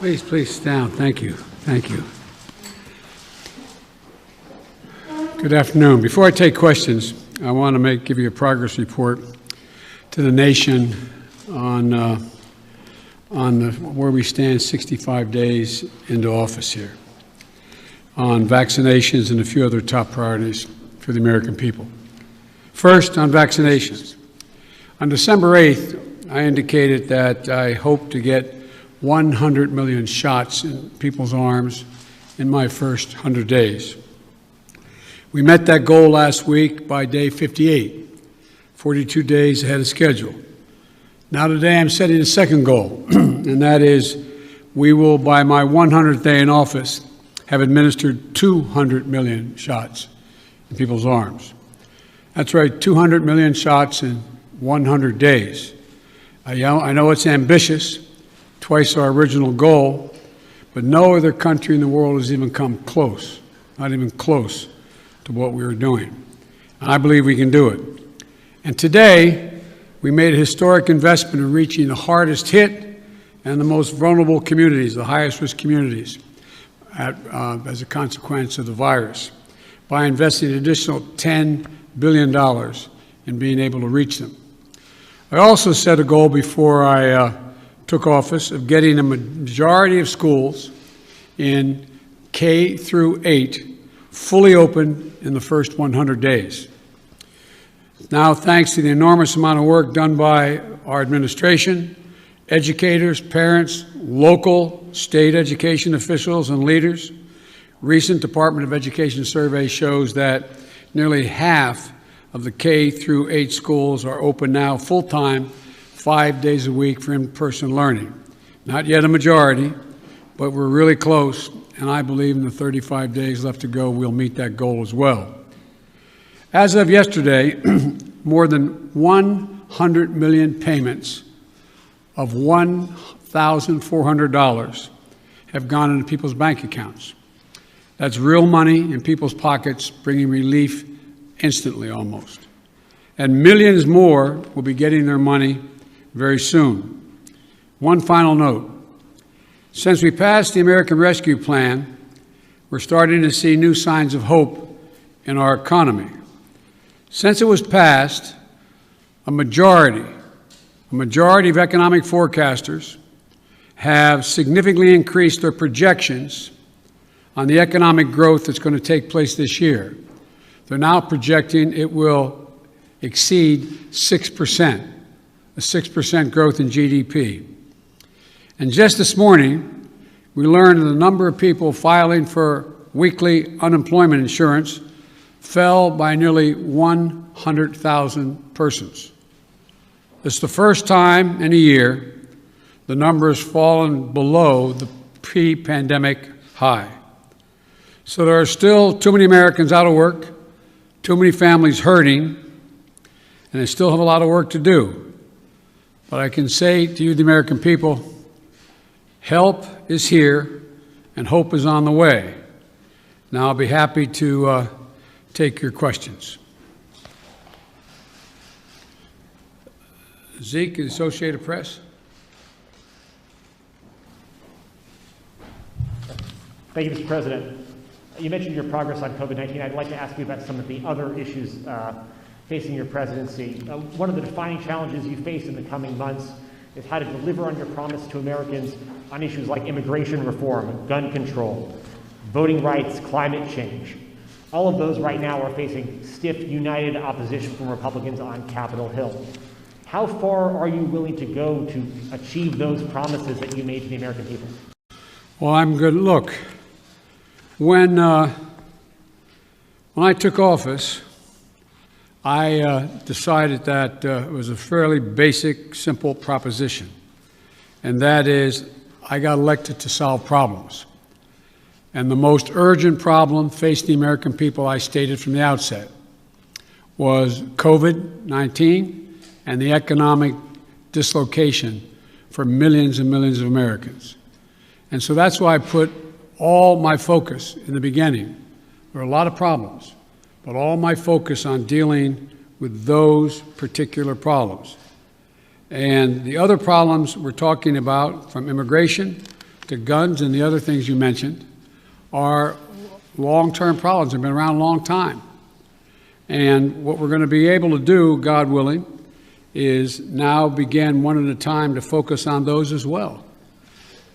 Please sit down. Thank you. Thank you. Good afternoon. Before I take questions, I want to give you a progress report to the nation on where we stand 65 days into office here, on vaccinations and a few other top priorities for the American people. First, on vaccinations. On December 8th, I indicated that I hope to get 100 million shots in people's arms in my first 100 days. We met that goal last week by day 58, 42 days ahead of schedule. Now today I'm setting a second goal, and that is we will, by my 100th day in office, have administered 200 million shots in people's arms. That's right, 200 million shots in 100 days. I know it's ambitious, twice our original goal, but no other country in the world has even come close, not even close to what we were doing. And I believe we can do it. And today, we made a historic investment in reaching the hardest hit and the most vulnerable communities, the highest risk communities, as a consequence of the virus, by investing an additional $10 billion in being able to reach them. I also set a goal before I took office of getting a majority of schools in K through 8 fully open in the first 100 days. Now, thanks to the enormous amount of work done by our administration, educators, parents, local, state education officials, and leaders, recent Department of Education survey shows that nearly half of the K through 8 schools are open now full-time, 5 days a week for in-person learning. Not yet a majority, but we're really close, and I believe in the 35 days left to go, we'll meet that goal as well. As of yesterday, more than 100 million payments of $1,400 have gone into people's bank accounts. That's real money in people's pockets, bringing relief instantly almost. And millions more will be getting their money very soon. One final note. Since we passed the American Rescue Plan, we're starting to see new signs of hope in our economy. Since it was passed, a majority of economic forecasters have significantly increased their projections on the economic growth that's going to take place this year. They're now projecting it will exceed 6%, a 6% growth in GDP. And just this morning, we learned that the number of people filing for weekly unemployment insurance fell by nearly 100,000 persons. It's the first time in a year the number has fallen below the pre-pandemic high. So there are still too many Americans out of work, too many families hurting, and they still have a lot of work to do. But I can say to you, the American people, help is here and hope is on the way. Now I'll be happy to take your questions. Zeke, Associated Press. Thank you, Mr. President. You mentioned your progress on COVID-19. I'd like to ask you about some of the other issues facing your presidency. One of the defining challenges you face in the coming months is how to deliver on your promise to Americans on issues like immigration reform, gun control, voting rights, climate change. All of those right now are facing stiff, united opposition from Republicans on Capitol Hill. How far are you willing to go to achieve those promises that you made to the American people? Well, I'm good. Look, when I took office, I decided that it was a fairly basic, simple proposition, and that is I got elected to solve problems. And the most urgent problem facing the American people, I stated from the outset, was COVID-19 and the economic dislocation for millions and millions of Americans. And so that's why I put all my focus in the beginning. There are a lot of problems, but all my focus on dealing with those particular problems. And the other problems we're talking about, from immigration to guns and the other things you mentioned are long-term problems. They've been around a long time. And what we're going to be able to do, God willing, is now begin one at a time to focus on those as well.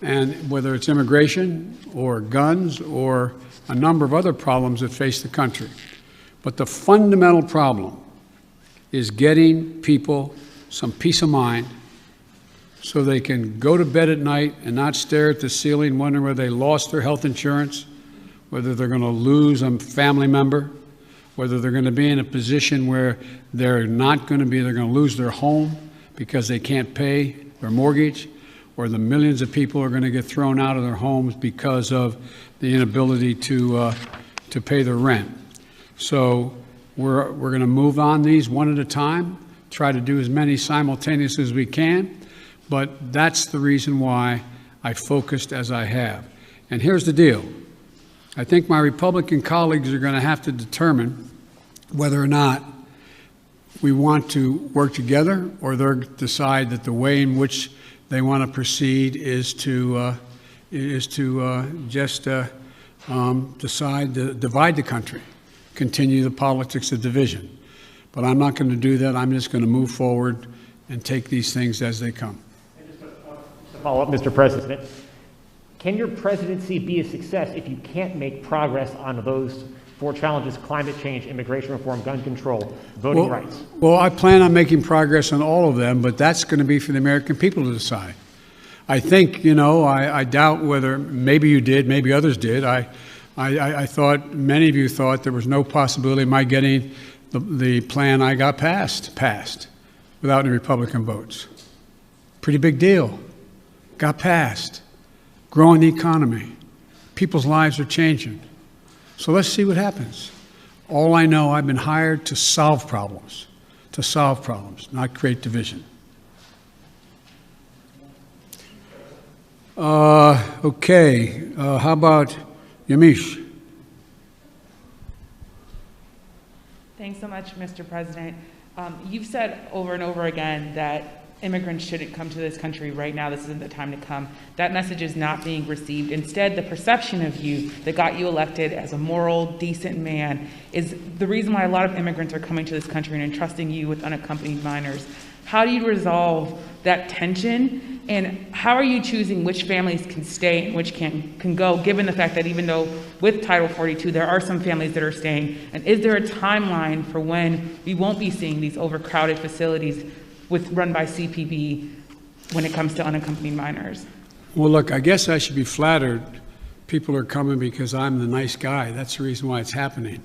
And whether it's immigration or guns or a number of other problems that face the country. But the fundamental problem is getting people some peace of mind so they can go to bed at night and not stare at the ceiling wondering whether they lost their health insurance, whether they're going to lose a family member, whether they're going to be in a position where they're going to lose their home because they can't pay their mortgage, or the millions of people are going to get thrown out of their homes because of the inability to pay their rent. So we're going to move on these one at a time, try to do as many simultaneously as we can, but that's the reason why I focused as I have. And here's the deal. I think my Republican colleagues are going to have to determine whether or not we want to work together, or they'll decide that the way in which they want to proceed is to just decide to divide the country, continue the politics of division. But I'm not going to do that. I'm just going to move forward and take these things as they come. And just to follow up, Mr. President, can your presidency be a success if you can't make progress on those four challenges: climate change, immigration reform, gun control, voting rights? Well, I plan on making progress on all of them, but that's going to be for the American people to decide. I think, I doubt whether, maybe you did, maybe others did. I thought, many of you thought there was no possibility of my getting the plan I got passed without any Republican votes. Pretty big deal. Got passed. Growing the economy. People's lives are changing. So let's see what happens. All I know, I've been hired to solve problems, not create division. Okay, how about Yamiche? Thanks so much, Mr. President. You've said over and over again that immigrants shouldn't come to this country right now. This isn't the time to come. That message is not being received. Instead, the perception of you that got you elected as a moral, decent man is the reason why a lot of immigrants are coming to this country and entrusting you with unaccompanied minors. How do you resolve that tension? And how are you choosing which families can stay and which can go, given the fact that even though with Title 42, there are some families that are staying? And is there a timeline for when we won't be seeing these overcrowded facilities run by CPB when it comes to unaccompanied minors? Well, look, I guess I should be flattered. People are coming because I'm the nice guy. That's the reason why it's happening.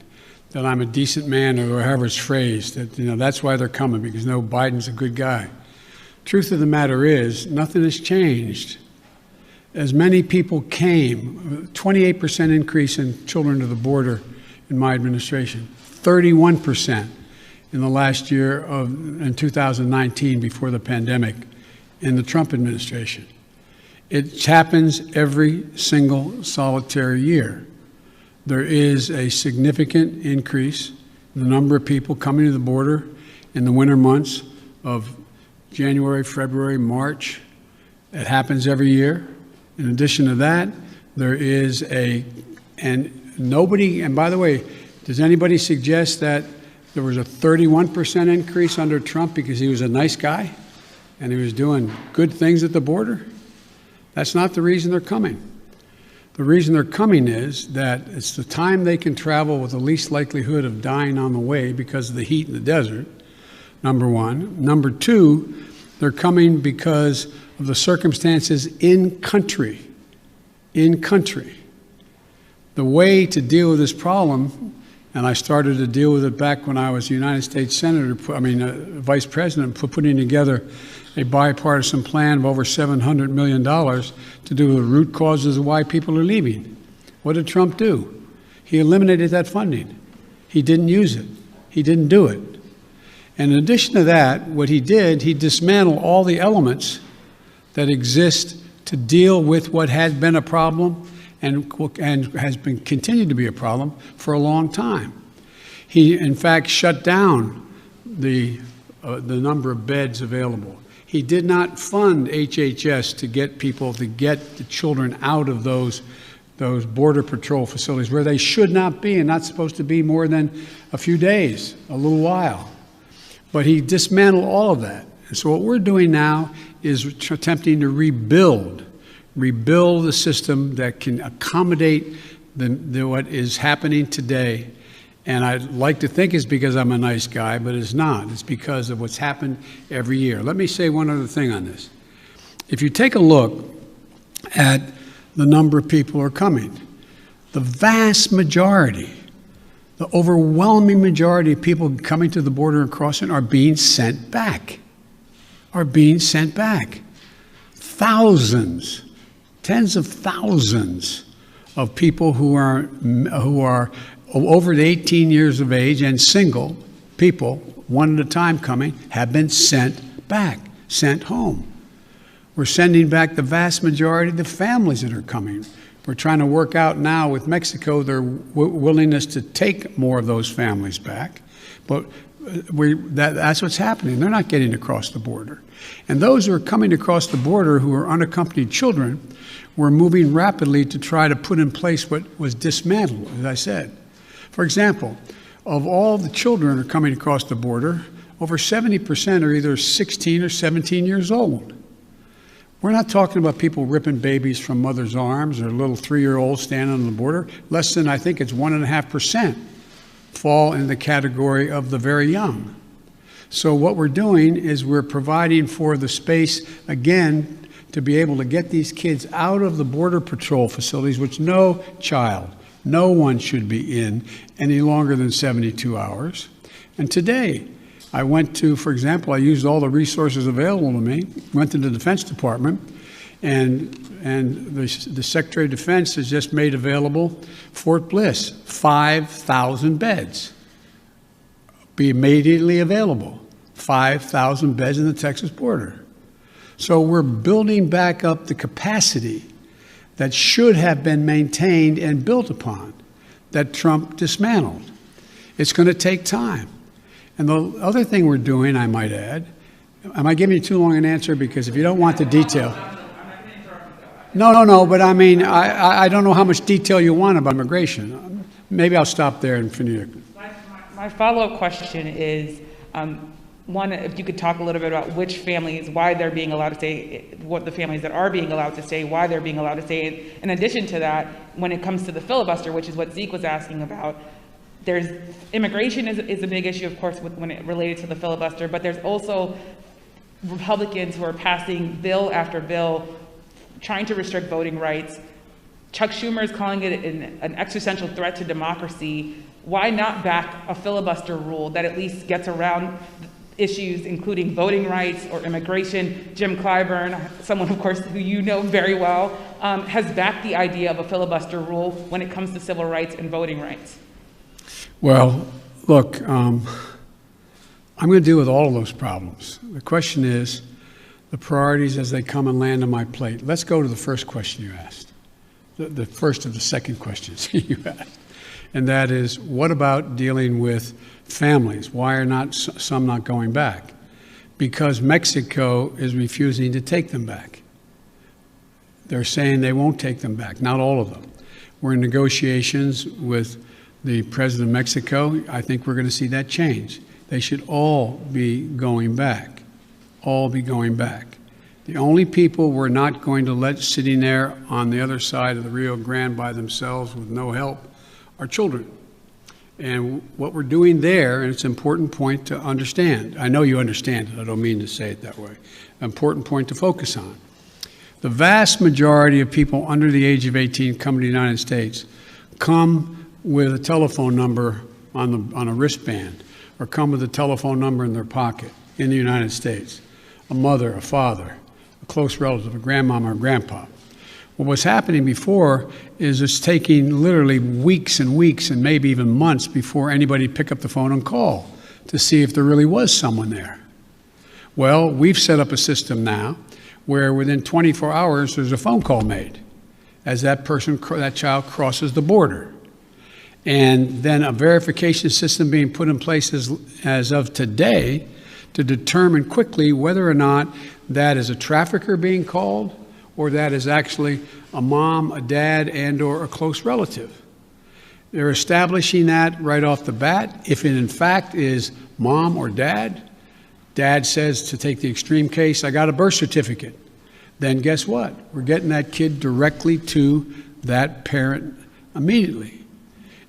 That I'm a decent man, or however it's phrased. That, that's why they're coming, because Biden's a good guy. Truth of the matter is, nothing has changed. As many people came, 28% increase in children to the border in my administration, 31% in the last year in 2019, before the pandemic, in the Trump administration. It happens every single solitary year. There is a significant increase in the number of people coming to the border in the winter months of January, February, March. It happens every year. In addition to that, there is and by the way, does anybody suggest that there was a 31% increase under Trump because he was a nice guy and he was doing good things at the border? That's not the reason they're coming. The reason they're coming is that it's the time they can travel with the least likelihood of dying on the way because of the heat in the desert, number one. Number two, they're coming because of the circumstances in country. In country. The way to deal with this problem, and I started to deal with it back when I was a United States Vice President, putting together a bipartisan plan of over $700 million to do with the root causes of why people are leaving. What did Trump do? He eliminated that funding. He didn't use it. He didn't do it. And in addition to that, what he did, he dismantled all the elements that exist to deal with what had been a problem and has been continued to be a problem for a long time. He, in fact, shut down the number of beds available. He did not fund HHS to get the children out of those Border Patrol facilities where they should not be and not supposed to be more than a few days, a little while. But he dismantled all of that. And so what we're doing now is attempting to rebuild the system that can accommodate what is happening today. And I'd like to think it's because I'm a nice guy, but it's not. It's because of what's happened every year. Let me say one other thing on this. If you take a look at the number of people who are coming, the vast majority, the overwhelming majority of people coming to the border and crossing are being sent back. Thousands, tens of thousands of people who are over 18 years of age and single people, one at a time coming, have been sent back, sent home. We're sending back the vast majority of the families that are coming. We're trying to work out now with Mexico their willingness to take more of those families back. But that's what's happening. They're not getting across the border. And those who are coming across the border who are unaccompanied children, we're moving rapidly to try to put in place what was dismantled, as I said. For example, of all the children who are coming across the border, over 70% are either 16 or 17 years old. We're not talking about people ripping babies from mother's arms or little 3-year-olds standing on the border. Less than, I think it's 1.5% fall in the category of the very young. So what we're doing is we're providing for the space, again, to be able to get these kids out of the Border Patrol facilities, which no one should be in any longer than 72 hours. And today, I went to, for example, I used all the resources available to me, went to the Defense Department, and the Secretary of Defense has just made available Fort Bliss, 5,000 beds. Be immediately available, 5,000 beds in the Texas border. So we're building back up the capacity that should have been maintained and built upon, that Trump dismantled. It's going to take time. And the other thing we're doing, I might add, am I giving you too long an answer? Because if you don't want the detail. No, but I mean, I don't know how much detail you want about immigration. Maybe I'll stop there and finish. My follow-up question is, one, if you could talk a little bit about which families, why they're being allowed to stay, what the families that are being allowed to stay, why they're being allowed to stay. In addition to that, when it comes to the filibuster, which is what Zeke was asking about, there's immigration is a big issue, of course, when it related to the filibuster, but there's also Republicans who are passing bill after bill trying to restrict voting rights. Chuck Schumer is calling it an existential threat to democracy. Why not back a filibuster rule that at least gets around issues including voting rights or immigration? Jim Clyburn, someone, of course, who you know very well, has backed the idea of a filibuster rule when it comes to civil rights and voting rights. Well, look, I'm going to deal with all of those problems. The question is the priorities as they come and land on my plate. Let's go to the first question you asked, the first of the second questions you asked, and that is, what about dealing with families? Why are not some not going back? Because Mexico is refusing to take them back. They're saying they won't take them back, not all of them. We're in negotiations with the president of Mexico. I think we're going to see that change. They should all be going back, all be going back. The only people we're not going to let sitting there on the other side of the Rio Grande by themselves with no help are children. And what we're doing there, and it's an important point to understand. I know you understand it. I don't mean to say it that way. Important point to focus on. The vast majority of people under the age of 18 come to the United States come with a telephone number on a wristband, or come with a telephone number in their pocket in the United States. A mother, a father, a close relative, a grandmama or grandpa. What was happening before is it's taking literally weeks and weeks and maybe even months before anybody pick up the phone and call to see if there really was someone there. Well, we've set up a system now where within 24 hours there's a phone call made as that child crosses the border. And then a verification system being put in place as of today to determine quickly whether or not that is a trafficker being called or that is actually a mom, a dad, and or a close relative. They're establishing that right off the bat. If it in fact is mom or dad, dad says, to take the extreme case, I got a birth certificate. Then guess what? We're getting that kid directly to that parent immediately.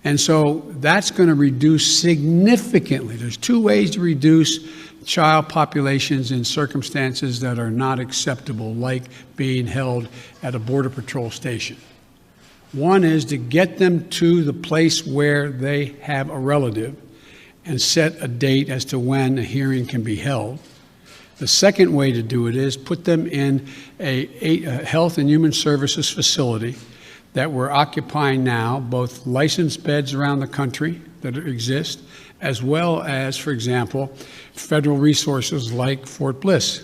And so that's going to reduce significantly. There's two ways to reduce child populations in circumstances that are not acceptable, like being held at a Border Patrol station. One is to get them to the place where they have a relative and set a date as to when a hearing can be held. The second way to do it is put them in a Health and Human Services facility that we're occupying now, both licensed beds around the country that exist, as well as, for example, federal resources like Fort Bliss,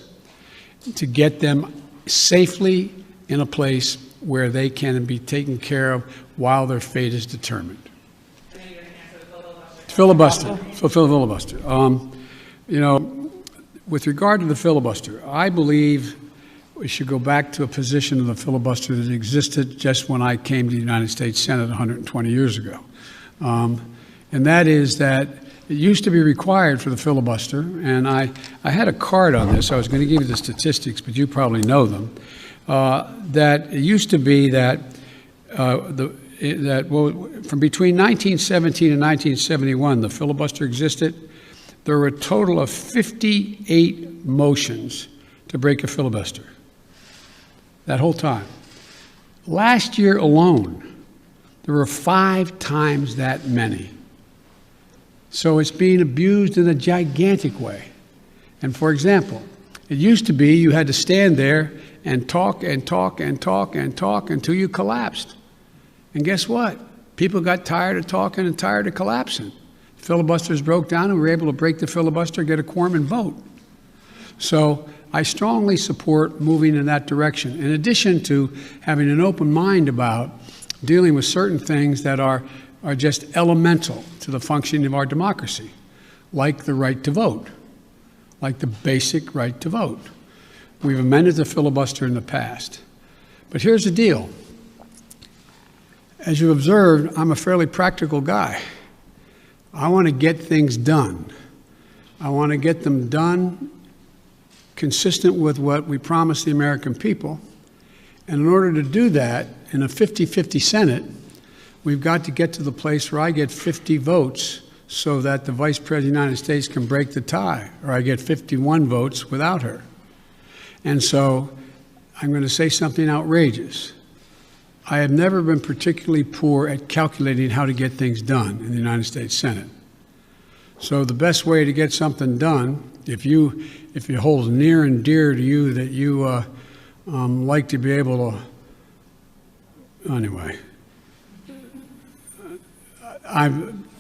to get them safely in a place where they can be taken care of while their fate is determined. Filibuster. Filibuster. With regard to the filibuster, I believe we should go back to a position of the filibuster that existed just when I came to the United States Senate 120 years ago. And that is that it used to be required for the filibuster, and I had a card on this. I was going to give you the statistics, but you probably know them. That it used to be that from between 1917 and 1971, the filibuster existed. There were a total of 58 motions to break a filibuster that whole time. Last year alone, there were 5 times that many. So it's being abused in a gigantic way. And for example, it used to be you had to stand there and talk and talk and talk and talk until you collapsed. And guess what? People got tired of talking and tired of collapsing. Filibusters broke down and we were able to break the filibuster, get a quorum and vote. So I strongly support moving in that direction, in addition to having an open mind about dealing with certain things that are just elemental to the functioning of our democracy, like the right to vote, like the basic right to vote. We've amended the filibuster in the past. But here's the deal. As you observed, I'm a fairly practical guy. I want to get things done. I want to get them done consistent with what we promised the American people. And in order to do that, in a 50-50 Senate, we've got to get to the place where I get 50 votes so that the Vice President of the United States can break the tie, or I get 51 votes without her. And so I'm going to say something outrageous. I have never been particularly poor at calculating how to get things done in the United States Senate. So the best way to get something done, if it holds near and dear to you that you like to be able to, anyway,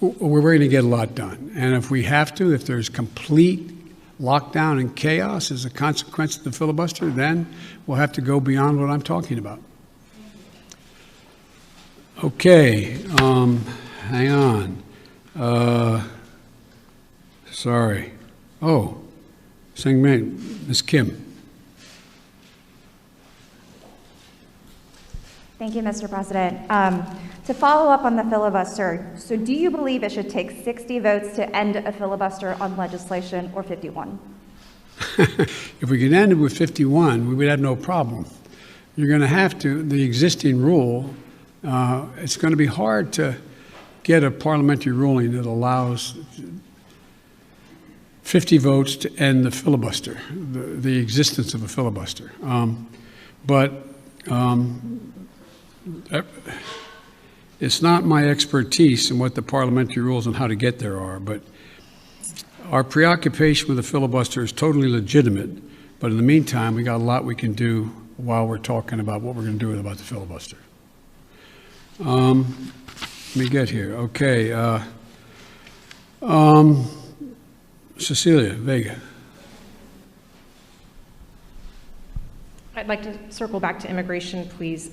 we're going to get a lot done. And if we have to, if there's complete lockdown and chaos as a consequence of the filibuster, then we'll have to go beyond what I'm talking about. Okay, hang on. Sorry. Oh, Ms. Kim. Thank you, Mr. President. To follow up on the filibuster, so do you believe it should take 60 votes to end a filibuster on legislation or 51? If we could end it with 51, we would have no problem. You're going to have to, the existing rule, it's going to be hard to get a parliamentary ruling that allows 50 votes to end the filibuster, the existence of a filibuster. It's not my expertise in what the parliamentary rules and how to get there are, but our preoccupation with the filibuster is totally legitimate. But in the meantime, we got a lot we can do while we're talking about what we're going to do about the filibuster. Let me get here. Okay. Cecilia Vega. I'd like to circle back to immigration, please.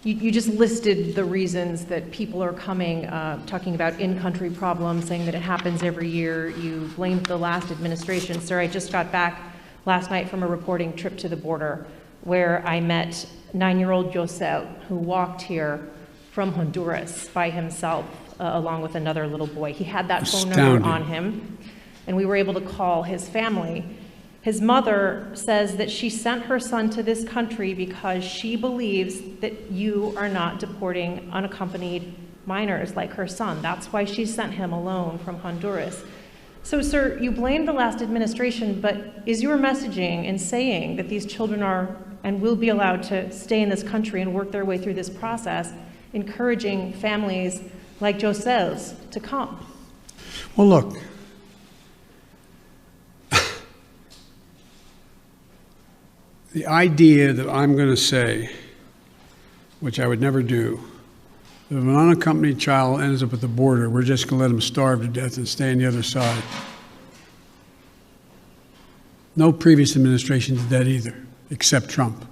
You just listed the reasons that people are coming, talking about in-country problems, saying that it happens every year. You blamed the last administration. Sir, I just got back last night from a reporting trip to the border where I met 9-year-old Josel, who walked here from Honduras by himself, along with another little boy. He had that phone number on him, and we were able to call his family. His mother says that she sent her son to this country because she believes that you are not deporting unaccompanied minors like her son. That's why she sent him alone from Honduras. So, sir, you blame the last administration, but is your messaging in saying that these children are and will be allowed to stay in this country and work their way through this process, encouraging families like Josel's to come? Well, look, the idea that I'm going to say, which I would never do, that if an unaccompanied child ends up at the border, we're just going to let him starve to death and stay on the other side. No previous administration did that either, except Trump.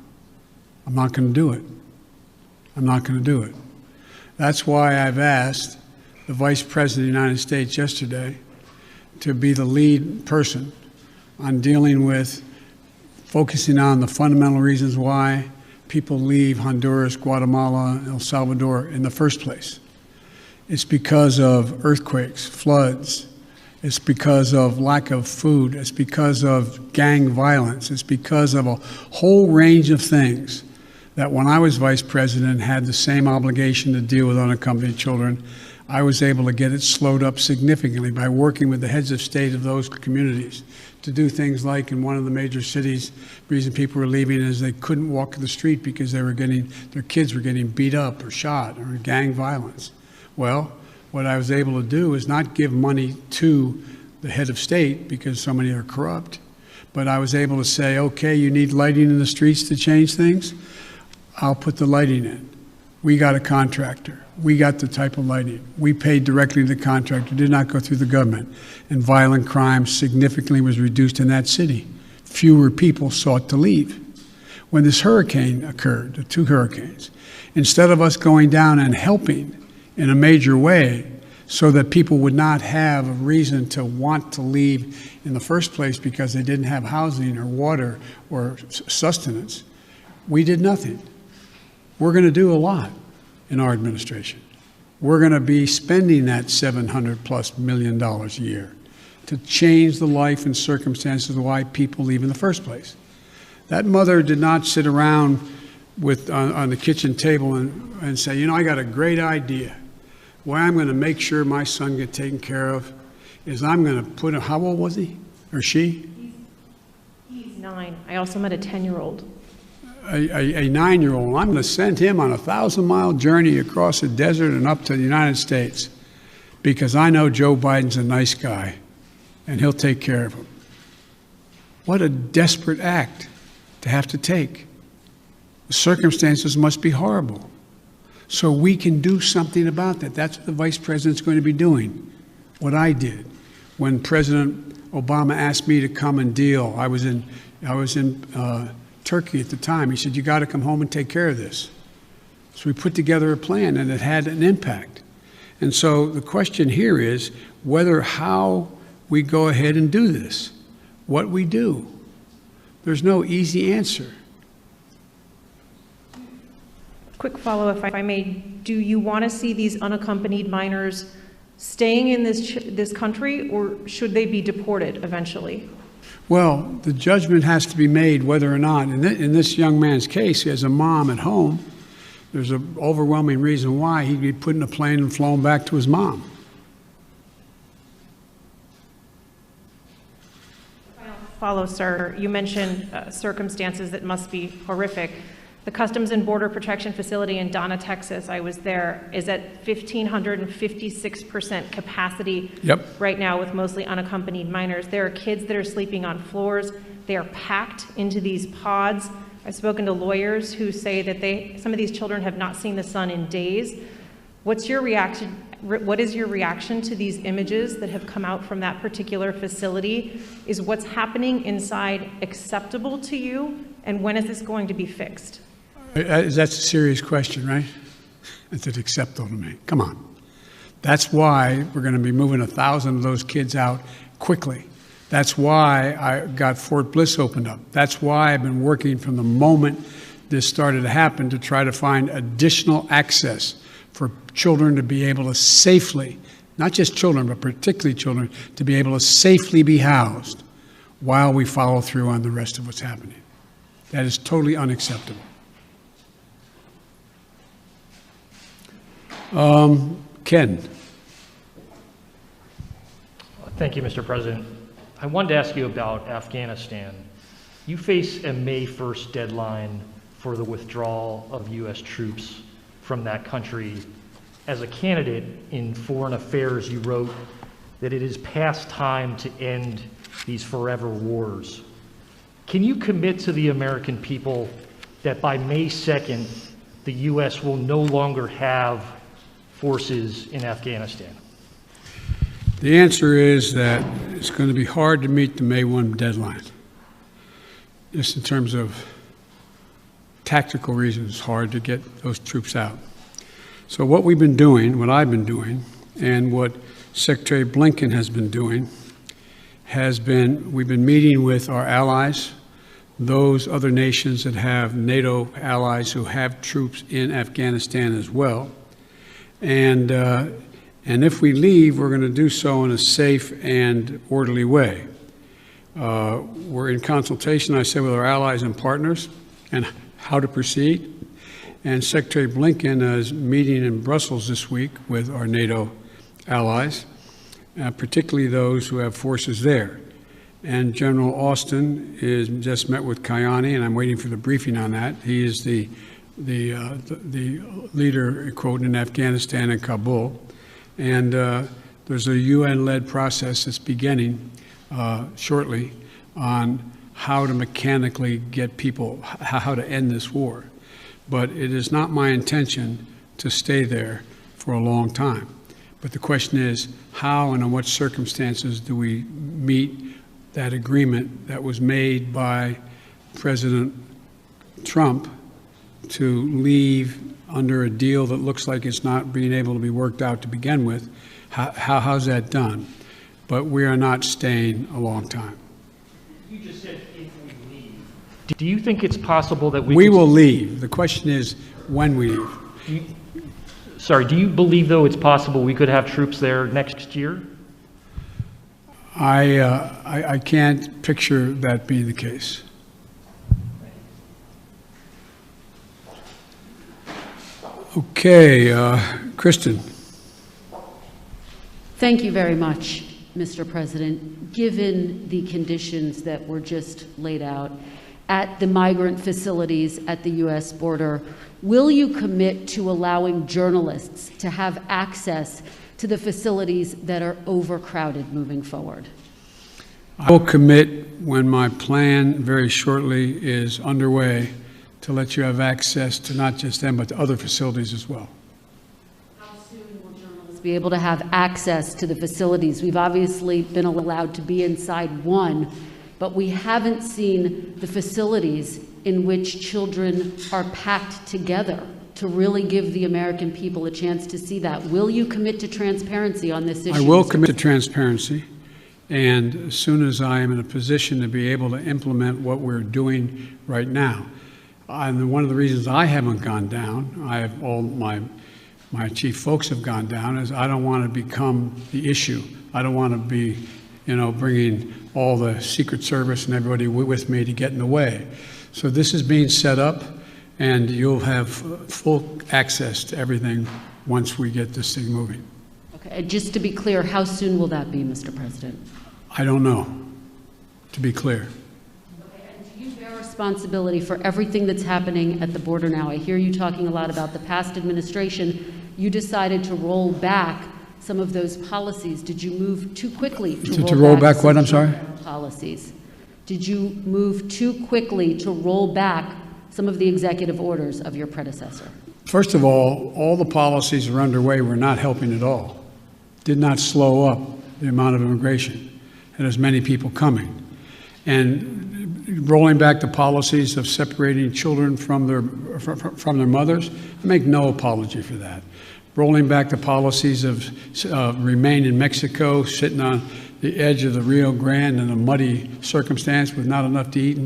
I'm not going to do it. I'm not going to do it. That's why I've asked the Vice President of the United States yesterday to be the lead person on dealing with focusing on the fundamental reasons why people leave Honduras, Guatemala, El Salvador in the first place. It's because of earthquakes, floods. It's because of lack of food. It's because of gang violence. It's because of a whole range of things that when I was vice president had the same obligation to deal with unaccompanied children. I was able to get it slowed up significantly by working with the heads of state of those communities to do things like in one of the major cities, the reason people were leaving is they couldn't walk the street because their kids were getting beat up or shot or gang violence. Well, what I was able to do is not give money to the head of state because so many are corrupt, but I was able to say, okay, you need lighting in the streets to change things? I'll put the lighting in. We got a contractor. We got the type of lighting. We paid directly to the contractor, did not go through the government. And violent crime significantly was reduced in that city. Fewer people sought to leave. When this hurricane occurred, the 2 hurricanes, instead of us going down and helping in a major way so that people would not have a reason to want to leave in the first place because they didn't have housing or water or sustenance, we did nothing. We're going to do a lot in our administration. We're going to be spending that $700+ million a year to change the life and circumstances of why people leave in the first place. That mother did not sit around on the kitchen table and say, you know, I got a great idea. Why I'm going to make sure my son gets taken care of is I'm going to put him, how old was he or she? He's 9. I also met a 10-year-old. A 9-year-old. I'm going to send him on a 1,000-mile journey across the desert and up to the United States because I know Joe Biden's a nice guy and he'll take care of him. What a desperate act to have to take. The circumstances must be horrible. So we can do something about that. That's what the vice president's going to be doing. What I did when President Obama asked me to come and deal. I was in Turkey at the time. He said, you got to come home and take care of this. So we put together a plan and it had an impact. And so the question here is how we go ahead and do this, what we do. There's no easy answer. Quick follow-up, if I may. Do you want to see these unaccompanied minors staying in this country, or should they be deported eventually? Well, the judgment has to be made whether or not, in this young man's case, he has a mom at home. There's an overwhelming reason why he'd be put in a plane and flown back to his mom. Follow, sir. You mentioned circumstances that must be horrific. The Customs and Border Protection Facility in Donna, Texas, I was there, is at 1,556% capacity right now with mostly unaccompanied minors. There are kids that are sleeping on floors. They are packed into these pods. I've spoken to lawyers who say that some of these children have not seen the sun in days. What's your reaction? What is your reaction to these images that have come out from that particular facility? Is what's happening inside acceptable to you? And when is this going to be fixed? That's a serious question, right? Is it acceptable to me? Come on. That's why we're going to be moving 1,000 of those kids out quickly. That's why I got Fort Bliss opened up. That's why I've been working from the moment this started to happen to try to find additional access for children to be able to safely, not just children, but particularly children, to be able to safely be housed while we follow through on the rest of what's happening. That is totally unacceptable. Ken. Thank you, Mr. President. I wanted to ask you about Afghanistan. You face a May 1st deadline for the withdrawal of U.S. troops from that country. As a candidate in foreign affairs, you wrote that it is past time to end these forever wars. Can you commit to the American people that by May 2nd, the U.S. will no longer have forces in Afghanistan? The answer is that it's going to be hard to meet the May 1 deadline. Just in terms of tactical reasons, it's hard to get those troops out. So what we've been doing, what I've been doing, and what Secretary Blinken has been doing, we've been meeting with our allies, those other nations that have NATO allies who have troops in Afghanistan as well. And if we leave, we're going to do so in a safe and orderly way. We're in consultation, I said, with our allies and partners and how to proceed. And Secretary Blinken is meeting in Brussels this week with our NATO allies, particularly those who have forces there. And General Austin is just met with Kayani, and I'm waiting for the briefing on that. He is the leader, quote, in Afghanistan and Kabul. And there's a UN-led process that's beginning shortly on how to mechanically get people, how to end this war. But it is not my intention to stay there for a long time. But the question is, how and in what circumstances do we meet that agreement that was made by President Trump to leave under a deal that looks like it's not being able to be worked out to begin with? How's that done? But we are not staying a long time. You just said if we leave. Do you think it's possible that we will leave? The question is when we leave. Do you believe, though, it's possible we could have troops there next year? I can't picture that being the case. Okay, Kristen. Thank you very much, Mr. President. Given the conditions that were just laid out at the migrant facilities at the U.S. border, will you commit to allowing journalists to have access to the facilities that are overcrowded moving forward? I will commit when my plan very shortly is underway to let you have access to not just them, but to other facilities as well. How soon will journalists be able to have access to the facilities? We've obviously been allowed to be inside one, but we haven't seen the facilities in which children are packed together to really give the American people a chance to see that. Will you commit to transparency on this issue? I will commit to transparency, and as soon as I am in a position to be able to implement what we're doing right now. And one of the reasons I haven't gone down, I have all my chief folks have gone down, is I don't want to become the issue. I don't want to be, bringing all the Secret Service and everybody with me to get in the way. So this is being set up, and you'll have full access to everything once we get this thing moving. Okay, just to be clear, how soon will that be, Mr. President? I don't know, to be clear. Responsibility for everything that's happening at the border now. I hear you talking a lot about the past administration. You decided to roll back some of those policies. Did you move too quickly to roll back what? I'm sorry? Policies. Did you move too quickly to roll back some of the executive orders of your predecessor? First of all the policies that are underway were not helping at all. Did not slow up the amount of immigration and as many people coming. And rolling back the policies of separating children from their mothers. I make no apology for that. Rolling back the policies of remain in Mexico, sitting on the edge of the Rio Grande in a muddy circumstance with not enough to eat.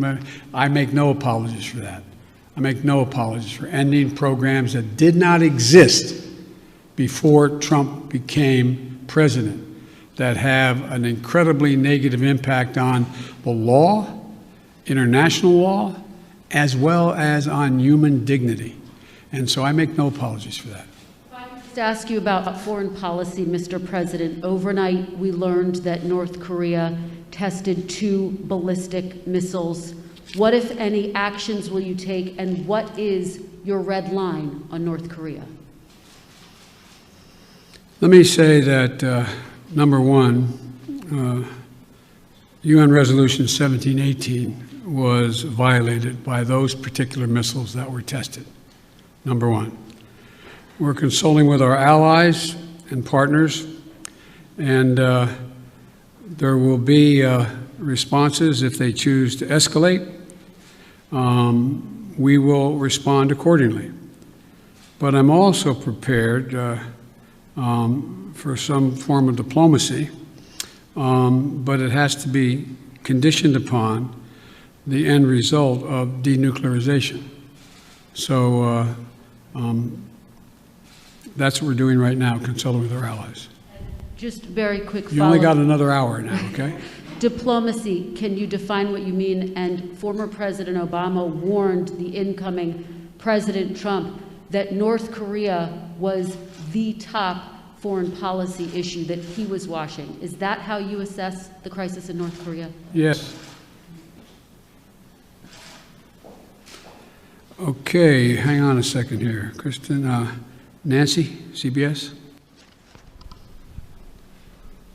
I make no apologies for that. I make no apologies for ending programs that did not exist before Trump became president, that have an incredibly negative impact on the law, international law, as well as on human dignity. And so I make no apologies for that. To ask you about foreign policy, Mr. President. Overnight, we learned that North Korea tested 2 ballistic missiles. What, if any, actions will you take, and what is your red line on North Korea? Let me say that, number one, UN Resolution 1718 was violated by those particular missiles that were tested, number one. We're consulting with our allies and partners, and there will be responses if they choose to escalate. We will respond accordingly. But I'm also prepared for some form of diplomacy, but it has to be conditioned upon the end result of denuclearization. So that's what we're doing right now, consulting with our allies. Just very quick follow-up. You only got another hour now, okay? Diplomacy, can you define what you mean? And former President Obama warned the incoming President Trump that North Korea was the top foreign policy issue that he was watching. Is that how you assess the crisis in North Korea? Yes. Okay, hang on a second here. Kristen, Nancy, CBS.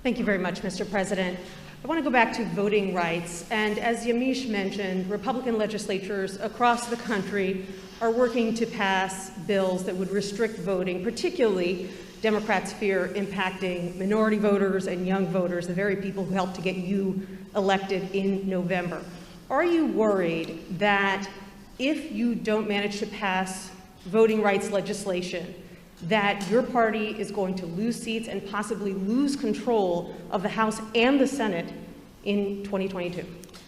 Thank you very much, Mr. President. I want to go back to voting rights. And as Yamiche mentioned, Republican legislatures across the country are working to pass bills that would restrict voting, particularly Democrats fear impacting minority voters and young voters, the very people who helped to get you elected in November. Are you worried that if you don't manage to pass voting rights legislation, that your party is going to lose seats and possibly lose control of the House and the Senate in 2022?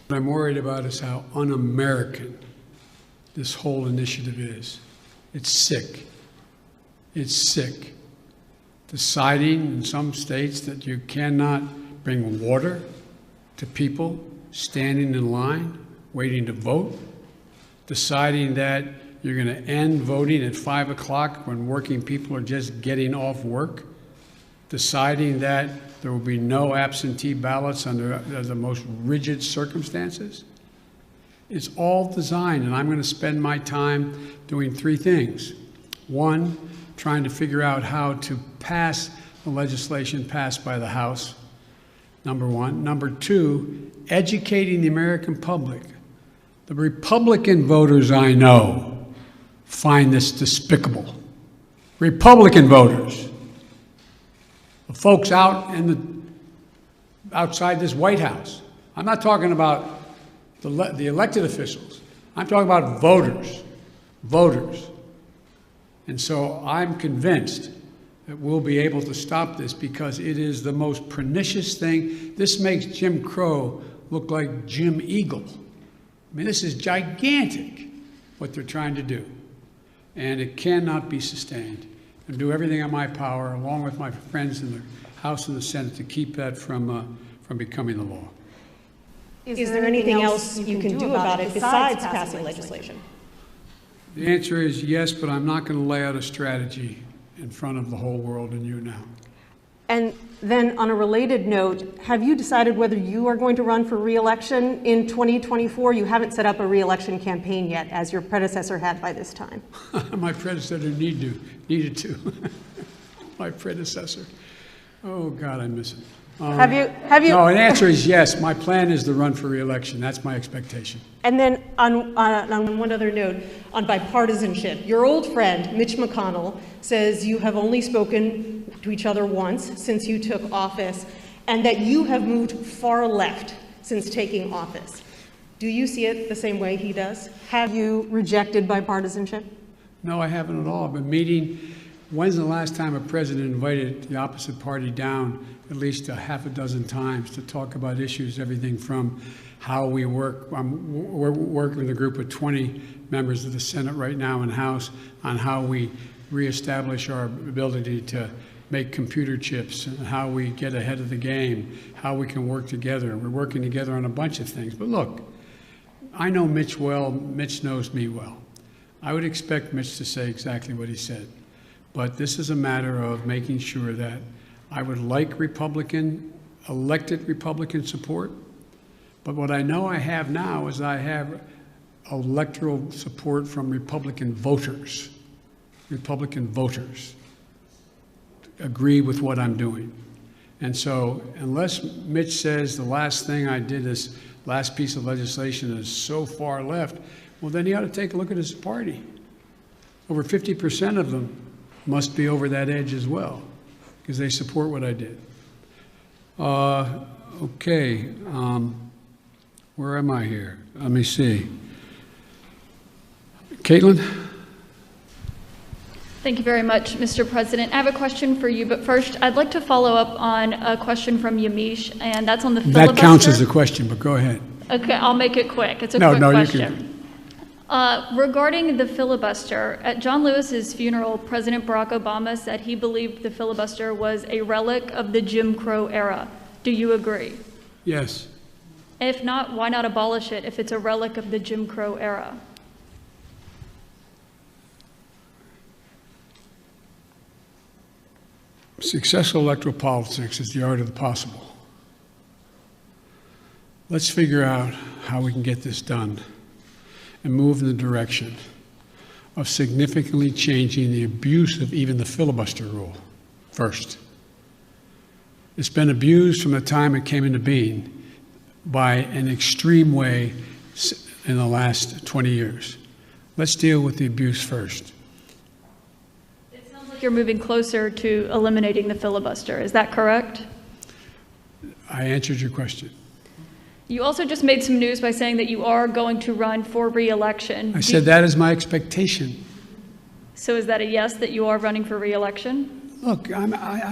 What I'm worried about is how un-American this whole initiative is. It's sick. It's sick. Deciding in some states that you cannot bring water to people standing in line, waiting to vote. Deciding that you're going to end voting at 5 o'clock when working people are just getting off work. Deciding that there will be no absentee ballots under the most rigid circumstances. It's all designed, and I'm going to spend my time doing 3 things. 1, trying to figure out how to pass the legislation passed by the House, number 1. Number 2, educating the American public. The Republican voters I know find this despicable. Republican voters, the folks out outside this White House. I'm not talking about the elected officials. I'm talking about voters. And so I'm convinced that we'll be able to stop this because it is the most pernicious thing. This makes Jim Crow look like Jim Eagle. I mean, this is gigantic, what they're trying to do. And it cannot be sustained. And do everything in my power, along with my friends in the House and the Senate, to keep that from becoming the law. Is there anything else you can do about it besides passing legislation? The answer is yes, but I'm not going to lay out a strategy in front of the whole world and you now. And then on a related note, have you decided whether you are going to run for re-election in 2024? You haven't set up a re-election campaign yet, as your predecessor had by this time. My predecessor needed to. My predecessor. Oh, God, I miss him. Have you? No, the answer is yes. My plan is to run for re-election. That's my expectation. And then on one other note, on bipartisanship, your old friend, Mitch McConnell, says you have only spoken to each other once since you took office, and that you have moved far left since taking office. Do you see it the same way he does? Have you rejected bipartisanship? No, I haven't at all. I've been meeting. When's the last time a president invited the opposite party down at least a half a dozen times to talk about issues, everything from how we work. We're working with a group of 20 members of the Senate right now and House on how we reestablish our ability to make computer chips and how we get ahead of the game, how we can work together. We're working together on a bunch of things. But look, I know Mitch well. Mitch knows me well. I would expect Mitch to say exactly what he said. But this is a matter of making sure that I would like elected Republican support. But what I know I have now is I have electoral support from Republican voters. Republican voters agree with what I'm doing. And so unless Mitch says the last thing I did, this last piece of legislation, is so far left, well, then he ought to take a look at his party. Over 50% of them must be over that edge as well, because they support what I did. Okay, where am I here? Let me see. Caitlin? Thank you very much, Mr. President. I have a question for you, but first, I'd like to follow up on a question from Yamiche, and that's on the filibuster. That counts as a question, but go ahead. Okay, I'll make it quick. It's a quick question. Regarding the filibuster, at John Lewis's funeral, President Barack Obama said he believed the filibuster was a relic of the Jim Crow era. Do you agree? Yes. If not, why not abolish it if it's a relic of the Jim Crow era? Successful electoral politics is the art of the possible. Let's figure out how we can get this done and move in the direction of significantly changing the abuse of even the filibuster rule first. It's been abused from the time it came into being by an extreme way in the last 20 years. Let's deal with the abuse first. It sounds like you're moving closer to eliminating the filibuster. Is that correct? I answered your question. You also just made some news by saying that you are going to run for re-election. I said that is my expectation. So is that a yes, that you are running for re-election? Look, I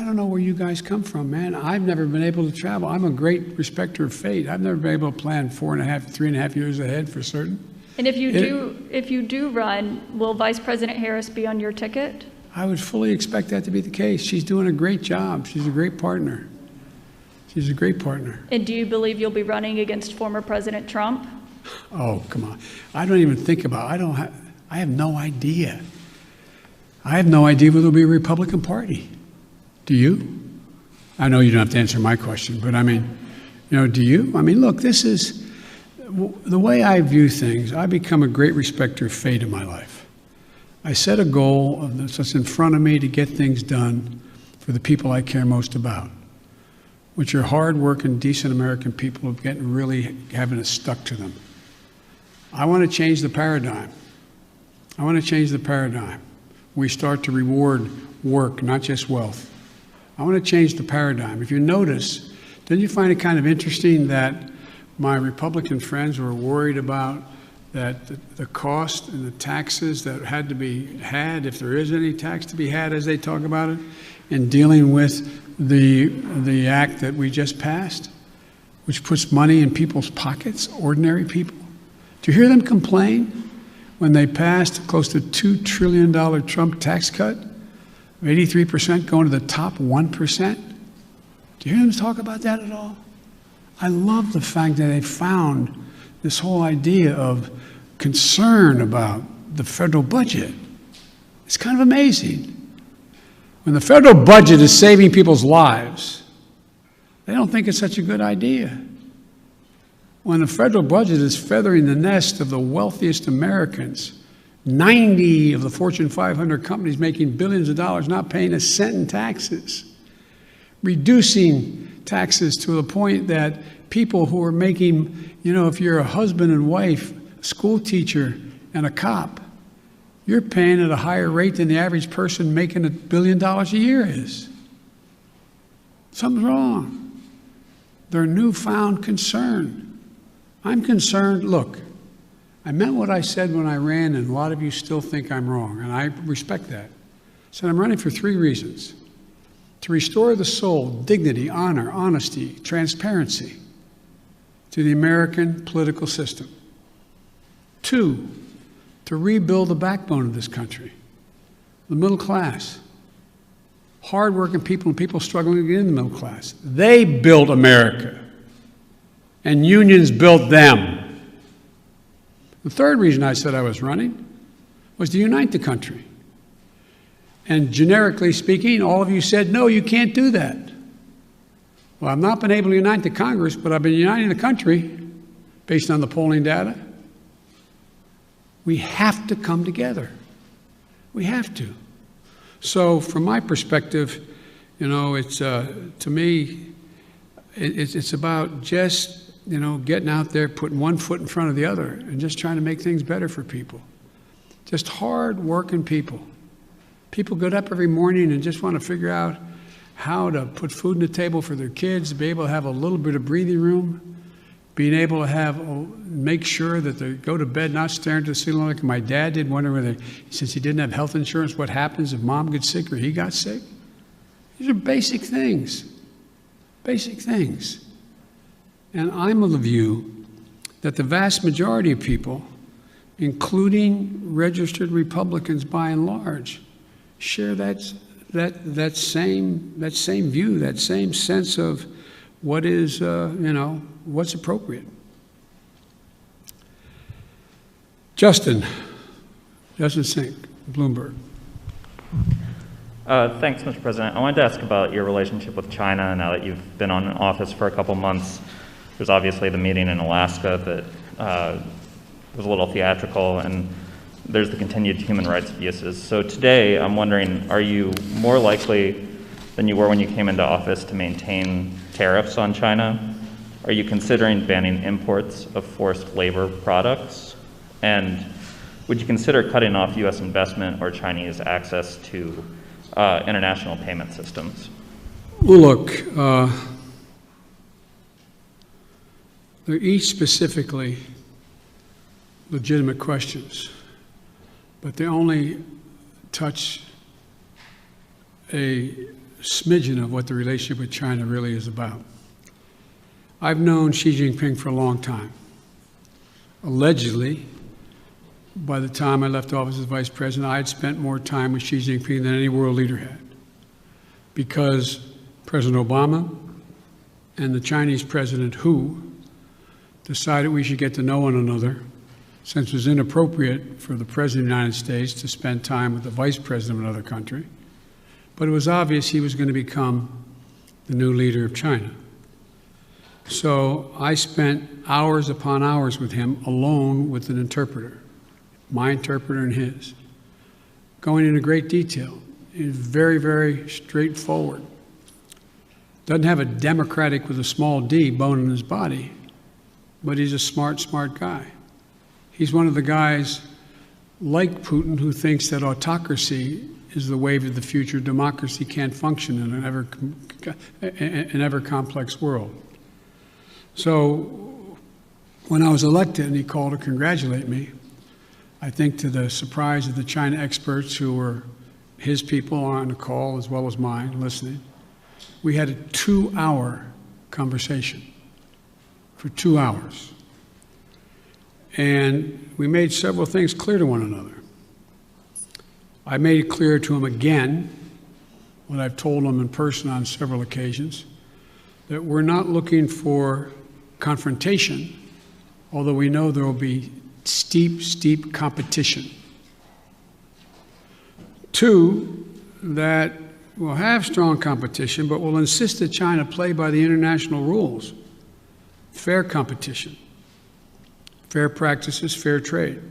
don't know where you guys come from, man. I've never been able to travel. I'm a great respecter of fate. I've never been able to plan 3.5 years ahead for certain. And if you do run, will Vice President Harris be on your ticket? I would fully expect that to be the case. She's doing a great job. She's a great partner. She's a great partner. And do you believe you'll be running against former President Trump? Oh, come on. I don't even think about it. I have no idea. I have no idea whether there'll be a Republican Party. Do you? I know you don't have to answer my question, but I mean, do you? I mean, look, this is the way I view things. I become a great respecter of fate in my life. I set a goal that's in front of me to get things done for the people I care most about, which are hard-working, decent American people who really having it stuck to them. I want to change the paradigm. I want to change the paradigm. We start to reward work, not just wealth. I want to change the paradigm. If you notice, didn't you find it kind of interesting that my Republican friends were worried about that the cost and the taxes that had to be had, if there is any tax to be had, as they talk about it, in dealing with the act that we just passed, which puts money in people's pockets, ordinary people? Do you hear them complain when they passed close to $2 trillion Trump tax cut, 83% going to the top 1%? Do you hear them talk about that at all? I love the fact that they found this whole idea of concern about the federal budget. It's kind of amazing. When the federal budget is saving people's lives, they don't think it's such a good idea. When the federal budget is feathering the nest of the wealthiest Americans, 90 of the Fortune 500 companies making billions of dollars not paying a cent in taxes, reducing taxes to the point that people who are making, if you're a husband and wife, a school teacher and a cop, you're paying at a higher rate than the average person making $1 billion a year is. Something's wrong. Their newfound concern I'm concerned, look, I meant what I said when I ran, and a lot of you still think I'm wrong, and I respect that. So I'm running for 3 reasons. To restore the soul, dignity, honor, honesty, transparency to the American political system. 2, to rebuild the backbone of this country, the middle class, hardworking people and people struggling to get in the middle class. They built America, and unions built them. The 3rd reason I said I was running was to unite the country. And generically speaking, all of you said, no, you can't do that. Well, I've not been able to unite the Congress, but I've been uniting the country based on the polling data. We have to come together. We have to. So from my perspective, you know, it's, to me, it's about just, you know, getting out there, putting one foot in front of the other, and just trying to make things better for people. Just hard-working people. People get up every morning and just want to figure out how to put food on the table for their kids, be able to have a little bit of breathing room, being able to have, make sure that they go to bed not staring at the ceiling like my dad did, wondering whether, since he didn't have health insurance, what happens if mom gets sick or he got sick. These are basic things. Basic things. And I'm of the view that the vast majority of people, including registered Republicans by and large, share that same view, that same sense of what is, you know, what's appropriate. Justin Sink, Bloomberg. Thanks, Mr. President. I wanted to ask about your relationship with China now that you've been on office for a couple months. There's obviously the meeting in Alaska that was a little theatrical, and there's the continued human rights abuses. So today, I'm wondering, are you more likely than you were when you came into office to maintain tariffs on China? Are you considering banning imports of forced labor products? And would you consider cutting off U.S. investment or Chinese access to international payment systems? Well, look, they're each specifically legitimate questions, but they only touch a smidgen of what the relationship with China really is about. I've known Xi Jinping for a long time. Allegedly, by the time I left office as vice president, I had spent more time with Xi Jinping than any world leader had, because President Obama and the Chinese President Hu decided we should get to know one another, since it was inappropriate for the President of the United States to spend time with the Vice President of another country. But it was obvious he was going to become the new leader of China. So I spent hours upon hours with him alone with an interpreter, my interpreter and his, going into great detail. He's very, very straightforward. Doesn't have a Democratic with a small d bone in his body, but he's a smart guy. He's one of the guys like Putin who thinks that autocracy is the wave of the future. Democracy can't function in an ever complex world. So when I was elected and he called to congratulate me, I think to the surprise of the China experts who were his people on the call as well as mine listening, we had a 2-hour conversation for 2 hours. And we made several things clear to one another. I made it clear to him again, what I've told him in person on several occasions, that we're not looking for confrontation, although we know there will be steep competition. 2, that we'll have strong competition, but we'll insist that China play by the international rules. Fair competition, fair practices, fair trade.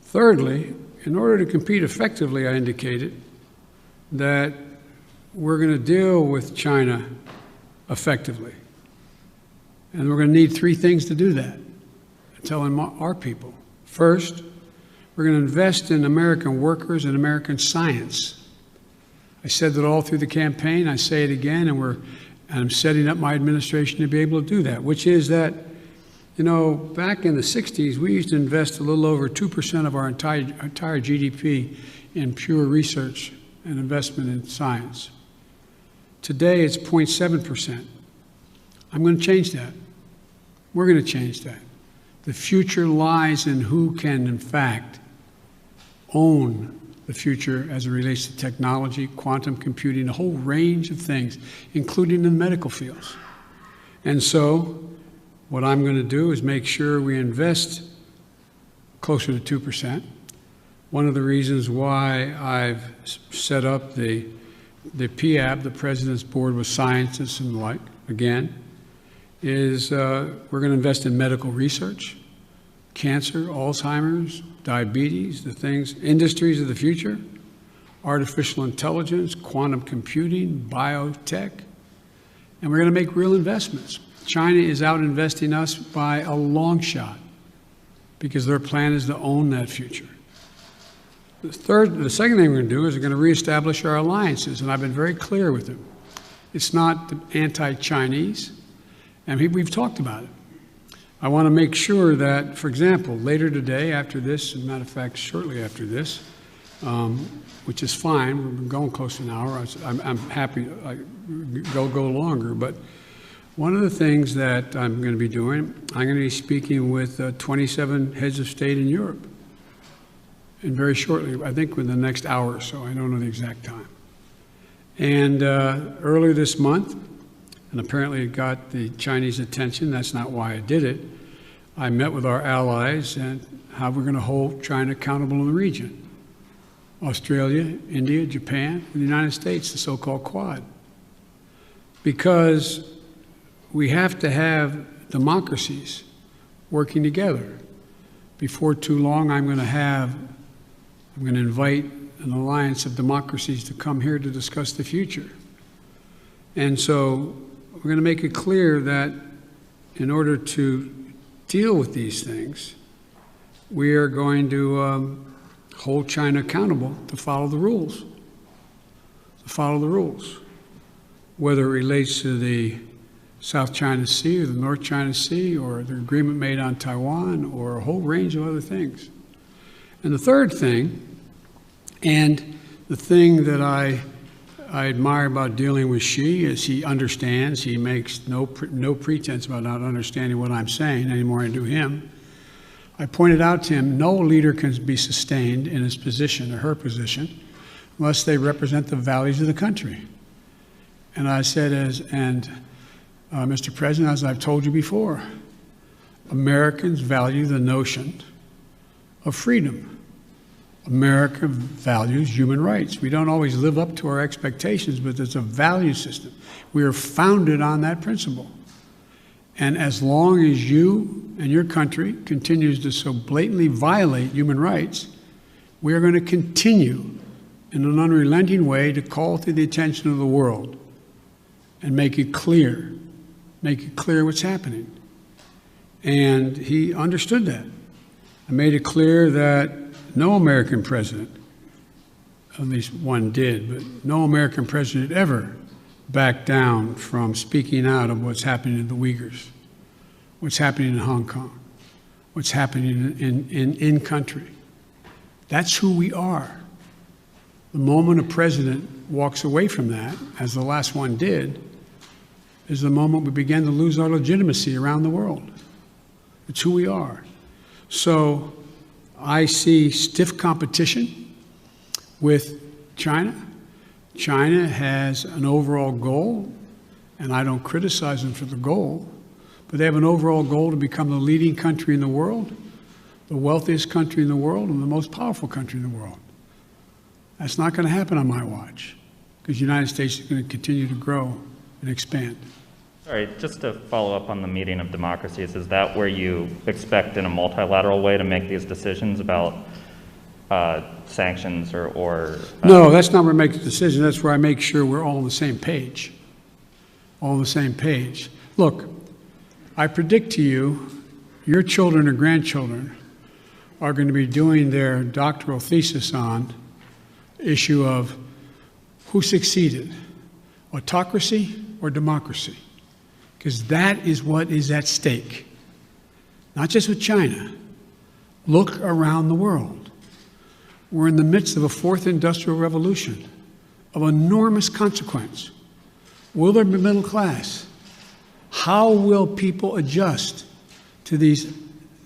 Thirdly, in order to compete effectively, I indicated that we're going to deal with China effectively. And we're going to need 3 things to do that, telling our people. First, we're going to invest in American workers and American science. I said that all through the campaign. I say it again, and I'm setting up my administration to be able to do that, which is that You know, back in the 60s, we used to invest a little over 2% of our entire GDP in pure research and investment in science. Today, it's 0.7%. I'm going to change that. We're going to change that. The future lies in who can, in fact, own the future as it relates to technology, quantum computing, a whole range of things, including the medical fields. And so, what I'm going to do is make sure we invest closer to 2%. One of the reasons why I've set up the PAB, the President's Board with Scientists and the like, again, is we're going to invest in medical research, cancer, Alzheimer's, diabetes, the things, industries of the future, artificial intelligence, quantum computing, biotech, and we're going to make real investments. China is out investing us by a long shot because their plan is to own that future. The second thing we're going to do is we're going to reestablish our alliances, and I've been very clear with them. It's not anti-Chinese, and we've talked about it. I want to make sure that, for example, later today, after this, as a matter of fact, shortly after this, which is fine, we've been going close to an hour. I'm happy to go longer, but one of the things that I'm going to be doing, I'm going to be speaking with 27 heads of state in Europe. And very shortly, I think within the next hour or so, I don't know the exact time. And earlier this month, and apparently it got the Chinese attention, that's not why I did it, I met with our allies and how we're going to hold China accountable in the region. Australia, India, Japan, and the United States, the so-called Quad. Because we have to have democracies working together. Before too long, I'm going to invite an alliance of democracies to come here to discuss the future. And so we're going to make it clear that in order to deal with these things, we are going to hold China accountable to follow the rules. To follow the rules. Whether it relates to the South China Sea or the North China Sea or the agreement made on Taiwan or a whole range of other things. And the third thing, and the thing that I admire about dealing with Xi is he understands, he makes no pretense about not understanding what I'm saying any more than I do him. I pointed out to him, no leader can be sustained in his position or her position unless they represent the values of the country. And I said, Mr. President, as I've told you before, Americans value the notion of freedom. America values human rights. We don't always live up to our expectations, but there's a value system. We are founded on that principle. And as long as you and your country continues to so blatantly violate human rights, we are going to continue in an unrelenting way to call to the attention of the world and make it clear what's happening. And he understood that. I made it clear that no American president, at least one did, but no American president ever backed down from speaking out of what's happening to the Uyghurs, what's happening in Hong Kong, what's happening in country. That's who we are. The moment a president walks away from that, as the last one did, is the moment we begin to lose our legitimacy around the world. It's who we are. So I see stiff competition with China. China has an overall goal, and I don't criticize them for the goal, but they have an overall goal to become the leading country in the world, the wealthiest country in the world, and the most powerful country in the world. That's not going to happen on my watch, because the United States is going to continue to grow and expand. All right, just to follow up on the meeting of democracies, is that where you expect in a multilateral way to make these decisions about sanctions or No, that's not where I make the decision. That's where I make sure we're all on the same page. All on the same page. Look, I predict to you, your children or grandchildren are going to be doing their doctoral thesis on the issue of who succeeded, autocracy or democracy, because that is what is at stake. not just with China. Look around the world. We're in the midst of a fourth industrial revolution of enormous consequence. Will there be middle class? How will people adjust to these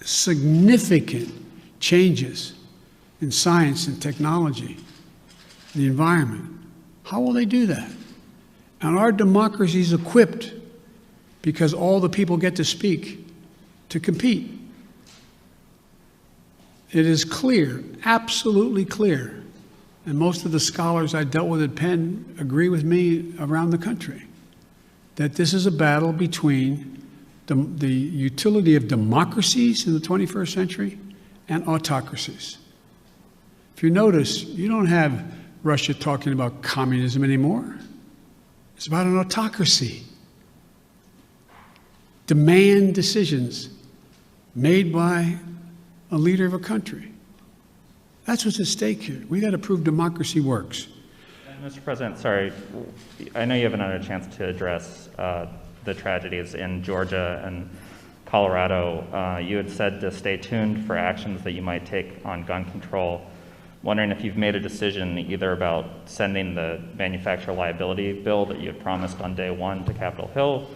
significant changes in science and technology, the environment? How will they do that? And our democracy is equipped, because all the people get to speak, to compete. It is clear, absolutely clear, and most of the scholars I dealt with at Penn agree with me around the country, that this is a battle between the utility of democracies in the 21st century and autocracies. If you notice, you don't have Russia talking about communism anymore. It's about an autocracy. Demand decisions made by a leader of a country. That's what's at stake here. We got to prove democracy works. Mr. President, sorry, I know you haven't had a chance to address the tragedies in Georgia and Colorado. You had said to stay tuned for actions that you might take on gun control. Wondering if you've made a decision either about sending the manufacturer liability bill that you had promised on day one to Capitol Hill,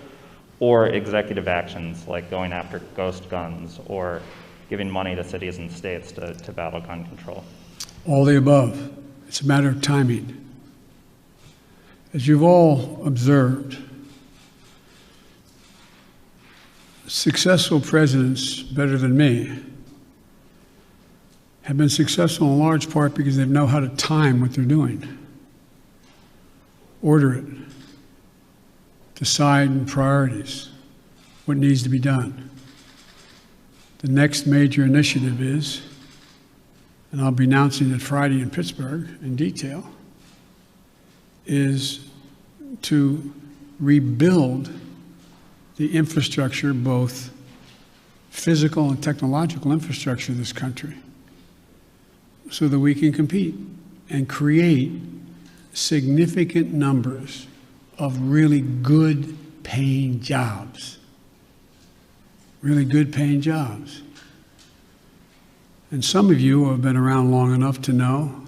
or executive actions like going after ghost guns or giving money to cities and states to battle gun control. All the above. It's a matter of timing. As you've all observed, successful presidents, better than me, have been successful in large part because they know how to time what they're doing, order it, decide in priorities what needs to be done. The next major initiative is, and I'll be announcing it Friday in Pittsburgh in detail, is to rebuild the infrastructure, both physical and technological infrastructure of this country, so that we can compete and create significant numbers of really good paying jobs. Really good paying jobs. And some of you have been around long enough to know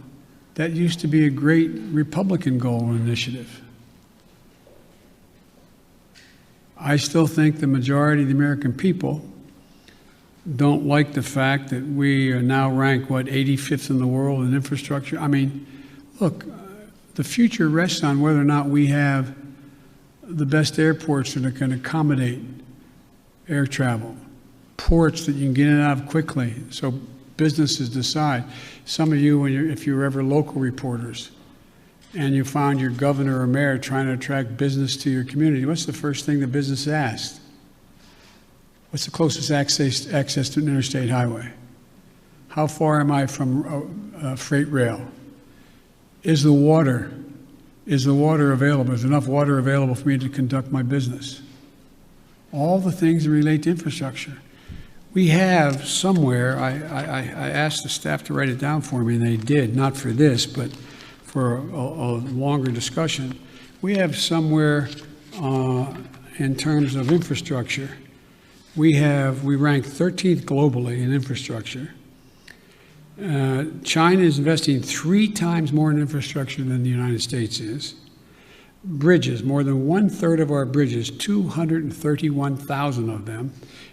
that used to be a great Republican goal and initiative. I still think the majority of the American people don't like the fact that we are now ranked, 85th in the world in infrastructure. I mean, look, the future rests on whether or not we have the best airports that can accommodate air travel, ports that you can get in and out of quickly, so businesses decide. Some of you, if you're ever local reporters, and you found your governor or mayor trying to attract business to your community, what's the first thing the business asked? What's the closest access to an interstate highway? How far am I from freight rail? Is the water available? Is enough water available for me to conduct my business? All the things that relate to infrastructure. We have somewhere, I asked the staff to write it down for me, and they did, not for this, but for a longer discussion. We have somewhere in terms of infrastructure, we rank 13th globally in infrastructure. China is investing 3 times more in infrastructure than the United States is. Bridges, more than 1/3 of our bridges, 231,000 of them,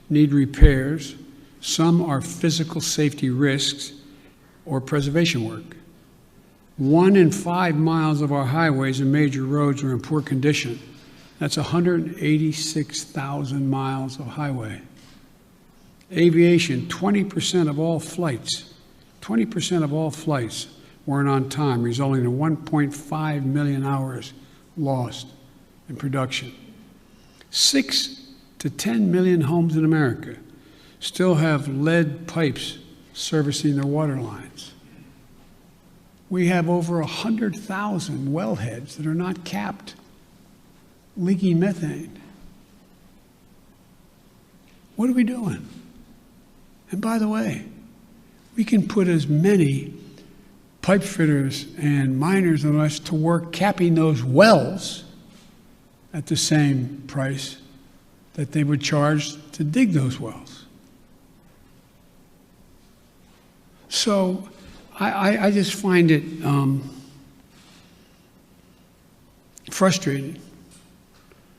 need repairs. Some are physical safety risks or preservation work. 1 in 5 miles of our highways and major roads are in poor condition. That's 186,000 miles of highway. Aviation, 20% of all flights, 20% of all flights weren't on time, resulting in 1.5 million hours lost in production. 6 to 10 million homes in America still have lead pipes servicing their water lines. We have over 100,000 wellheads that are not capped, leaking methane. What are we doing? And by the way, we can put as many pipe fitters and miners and us to work capping those wells at the same price that they would charge to dig those wells. So I just find it frustrating.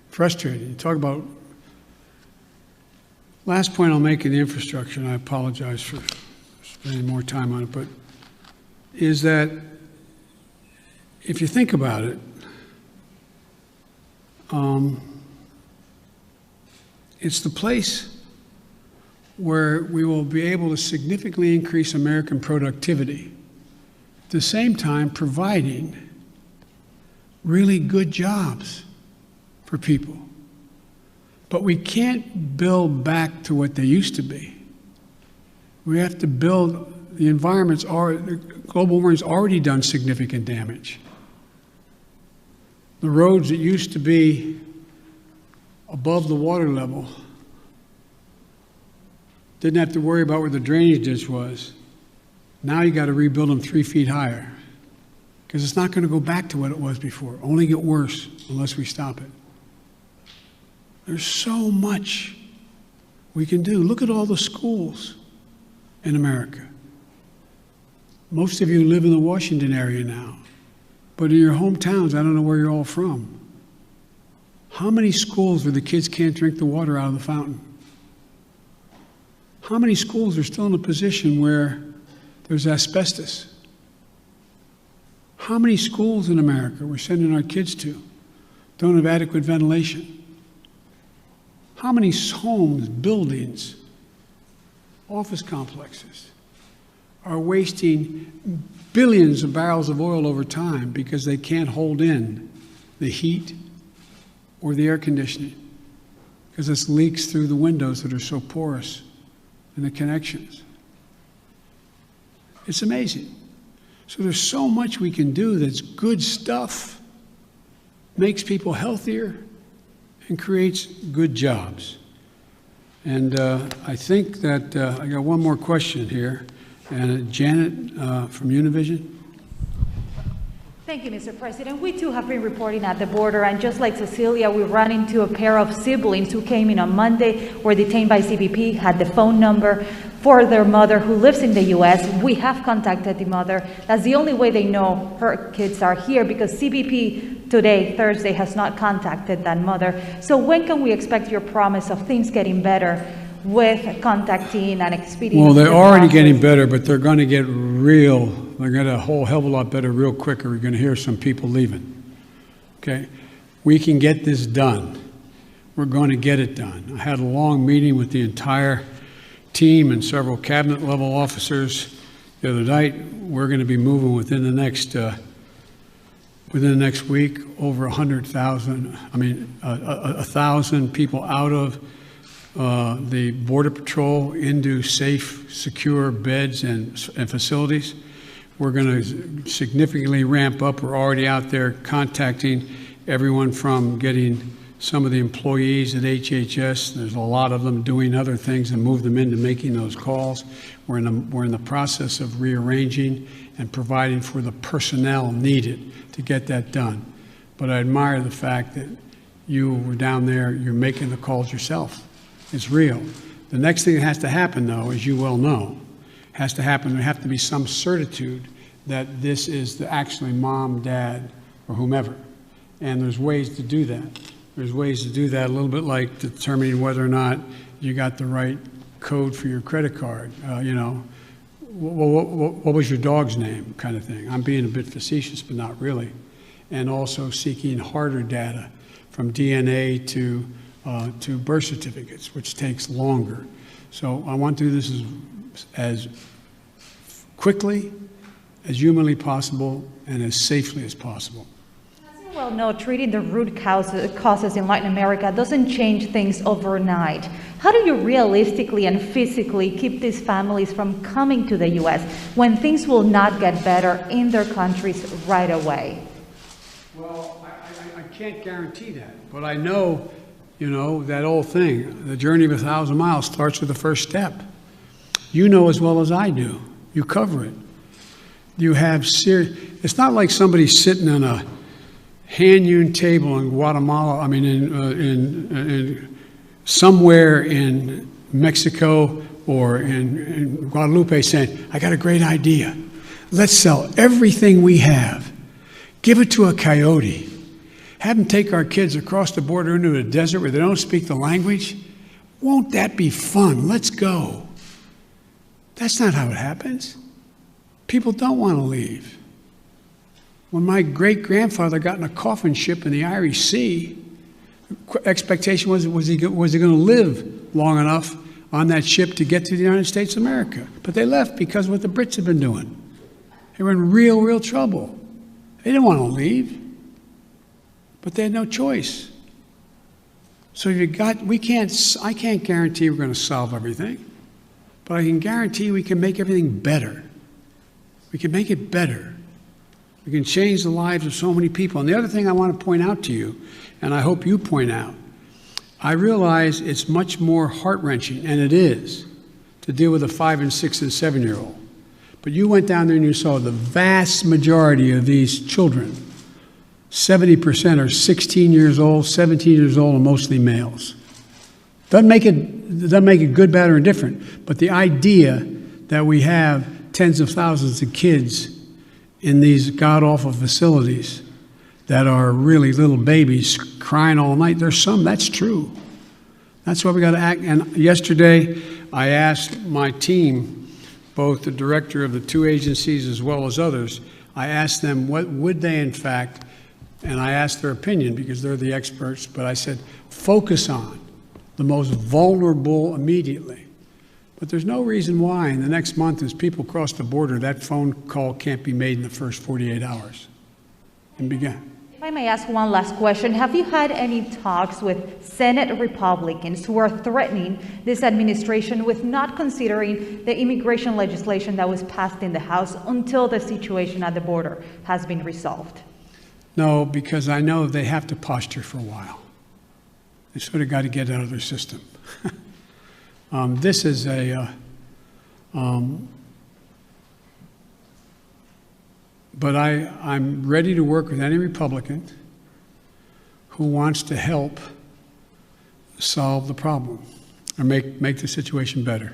Frustrating. Talk about, last point I'll make in the infrastructure, and I apologize for spending more time on it, but is that if you think about it, it's the place where we will be able to significantly increase American productivity, at the same time providing really good jobs for people. But we can't build back to what they used to be. We have to build, the environment's already, global warming's already done significant damage. The roads that used to be above the water level didn't have to worry about where the drainage ditch was. Now you got to rebuild them 3 feet higher because it's not going to go back to what it was before. Only get worse unless we stop it. There's so much we can do. Look at all the schools in America. Most of you live in the Washington area now, but in your hometowns, I don't know where you're all from. How many schools where the kids can't drink the water out of the fountain? How many schools are still in a position where there's asbestos? How many schools in America we're sending our kids to don't have adequate ventilation? How many homes, buildings, office complexes are wasting billions of barrels of oil over time because they can't hold in the heat or the air conditioning because it's leaks through the windows that are so porous and the connections? It's amazing. So there's so much we can do that's good stuff, makes people healthier, and creates good jobs. And I think that I got one more question here. And Janet from Univision. Thank you, Mr. President. We too have been reporting at the border, and just like Cecilia, we ran into a pair of siblings who came in on Monday, were detained by CBP, had the phone number for their mother who lives in the U.S. We have contacted the mother. That's the only way they know her kids are here, because CBP today, Thursday, has not contacted that mother. So when can we expect your promise of things getting better with contacting and expediting? Well, they're already getting better, but they're going to get real. They're going to a whole hell of a lot better real quick, or we're going to hear some people leaving. Okay? We can get this done. We're going to get it done. I had a long meeting with the entire team and several cabinet level officers the other night. We're going to be moving within the next week over 100,000. I mean, 1,000 people out of the Border Patrol into safe, secure beds and facilities. We're going to significantly ramp up. We're already out there contacting everyone from getting some of the employees at HHS. There's a lot of them doing other things and move them into making those calls. We're in the process of rearranging and providing for the personnel needed to get that done. But I admire the fact that you were down there, you're making the calls yourself. It's real. The next thing that has to happen, though, as you well know, has to happen. There have to be some certitude that this is actually mom, dad, or whomever. And there's ways to do that. There's ways to do that a little bit like determining whether or not you got the right code for your credit card. You know, what was your dog's name kind of thing. I'm being a bit facetious, but not really. And also seeking harder data from DNA to birth certificates, which takes longer. So I want to do this as quickly, as humanly possible, and as safely as possible. As you well know, treating the root causes in Latin America doesn't change things overnight. How do you realistically and physically keep these families from coming to the U.S. when things will not get better in their countries right away? Well, I can't guarantee that, but I know, you know, that old thing, the journey of 1,000 miles starts with the first step. You know as well as I do. You cover it. You have it's not like somebody sitting on a hand-hewn table in Guatemala, in somewhere in Mexico or in Guadalupe saying, I got a great idea. Let's sell everything we have. Give it to a coyote. Have them take our kids across the border into the desert where they don't speak the language. Won't that be fun? Let's go. That's not how it happens. People don't want to leave. When my great-grandfather got in a coffin ship in the Irish Sea, the expectation was he going to live long enough on that ship to get to the United States of America. But they left because of what the Brits had been doing. They were in real, real trouble. They didn't want to leave, but they had no choice. So I can't guarantee we're going to solve everything, but I can guarantee we can make everything better. We can make it better. We can change the lives of so many people. And the other thing I want to point out to you, and I hope you point out, I realize it's much more heart-wrenching, and it is, to deal with a 5 and 6 and 7-year-old. But you went down there and you saw the vast majority of these children, 70% are 16 years old, 17 years old, and mostly males. Doesn't make it good, bad, or indifferent, but the idea that we have tens of thousands of kids in these god-awful facilities that are really little babies crying all night, there's some, that's true. That's why we got to act. And yesterday, I asked my team, both the director of the two agencies as well as others, I asked them what would they in fact, and I asked their opinion because they're the experts, but I said, focus on the most vulnerable immediately. But there's no reason why in the next month as people cross the border, that phone call can't be made in the first 48 hours and begin. If I may ask one last question, have you had any talks with Senate Republicans who are threatening this administration with not considering the immigration legislation that was passed in the House until the situation at the border has been resolved? No, because I know they have to posture for a while. They sort of got to get out of their system. This is a, but I'm ready to work with any Republican who wants to help solve the problem or make the situation better.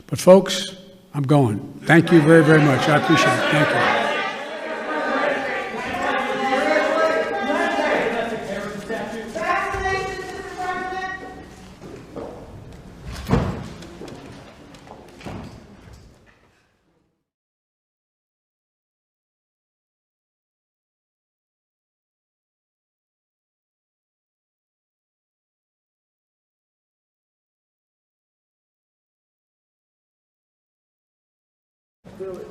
But folks, I'm going. Thank you very, very much. I appreciate it. Thank you. Feel it.